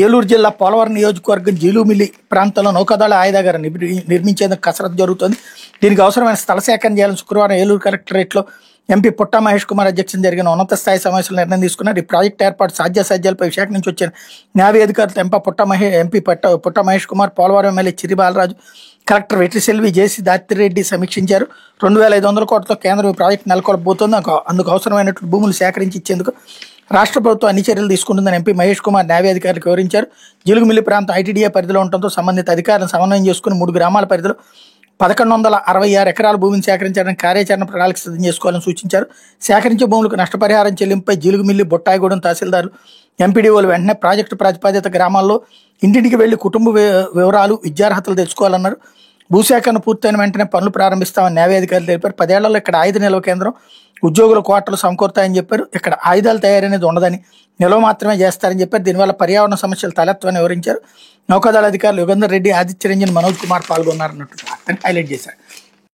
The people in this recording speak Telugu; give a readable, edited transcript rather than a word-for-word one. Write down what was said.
ఏలూరు జిల్లా పోలవరం నియోజకవర్గం జీలుమిల్లి ప్రాంతంలో నౌకాదళ ఆయుధాగారం నిర్మించేందుకు కసరత్తు జరుగుతోంది. దీనికి అవసరమైన స్థల సేకరణ చేయాలని శుక్రవారం ఏలూరు కలెక్టరేట్లో ఎంపీ పుట్టా మహేష్ కుమార్ అధ్యక్షతన జరిగిన ఉన్నత స్థాయి సమావేశంలో నిర్ణయం తీసుకున్నారు. ఈ ప్రాజెక్టు ఏర్పాటు సాధ్యాసాధ్యాలపై విశాఖ నుంచి వచ్చిన న్యాయ అధికారులతో ఎంపీ పుట్టా మహేష్ కుమార్, పోలవరం ఎమ్మెల్యే చిరి బాలరాజు, కలెక్టర్ వెట్రిసెల్వి, జేసీ దాతిరెడ్డి సమీక్షించారు. 2500 కోట్లతో కేంద్రం ఈ ప్రాజెక్టు నెలకొల్పబోతోంది. అందుకు అవసరమైనటువంటి భూములు సేకరించి ఇచ్చేందుకు రాష్ట్ర ప్రభుత్వం అన్ని చర్యలు తీసుకుంటుందని ఎంపీ మహేష్ కుమార్ న్యాయాధికారులకు వివరించారు. జిలుగుమిల్లి ప్రాంతం ఐటీడీఏ పరిధిలో ఉండటంతో సంబంధిత అధికారులను సమన్వయం చేసుకుని 3 గ్రామాల పరిధిలో 1166 ఎకరాల భూమిని సేకరించడానికి కార్యాచరణ ప్రణాళిక సిద్ధం చేసుకోవాలని సూచించారు. సేకరించే భూములకు నష్టపరిహారం చెల్లింపై జిలుగుమిల్లి, బొట్టాయిగూడెం తహసీల్దారులు, ఎంపీడీఓలు వెంటనే ప్రాజెక్టు ప్రతిపాదిత గ్రామాల్లో ఇంటింటికి వెళ్లి కుటుంబ వివరాలు, విద్యార్హతలు తెచ్చుకోవాలన్నారు. భూసేకరణ పూర్తయిన వెంటనే పనులు ప్రారంభిస్తామని న్యాయాధికారులు తెలిపారు. 10 ఏళ్లలో ఇక్కడ ఆయుధ నిల్వ కేంద్రం, ఉద్యోగుల కోటలు సమకూరుతాయని చెప్పారు. ఇక్కడ ఆయుధాలు తయారనేది ఉండదని, నిల్వ మాత్రమే చేస్తారని చెప్పారు. దీనివల్ల పర్యావరణ సమస్యలు తలెత్తవని వివరించారు. నౌకాదళ అధికారులు యుగంధర్ రెడ్డి, ఆదిత్య రంజన్, మనోజ్ కుమార్ పాల్గొన్నారన్నట్టు హైలైట్ చేశారు.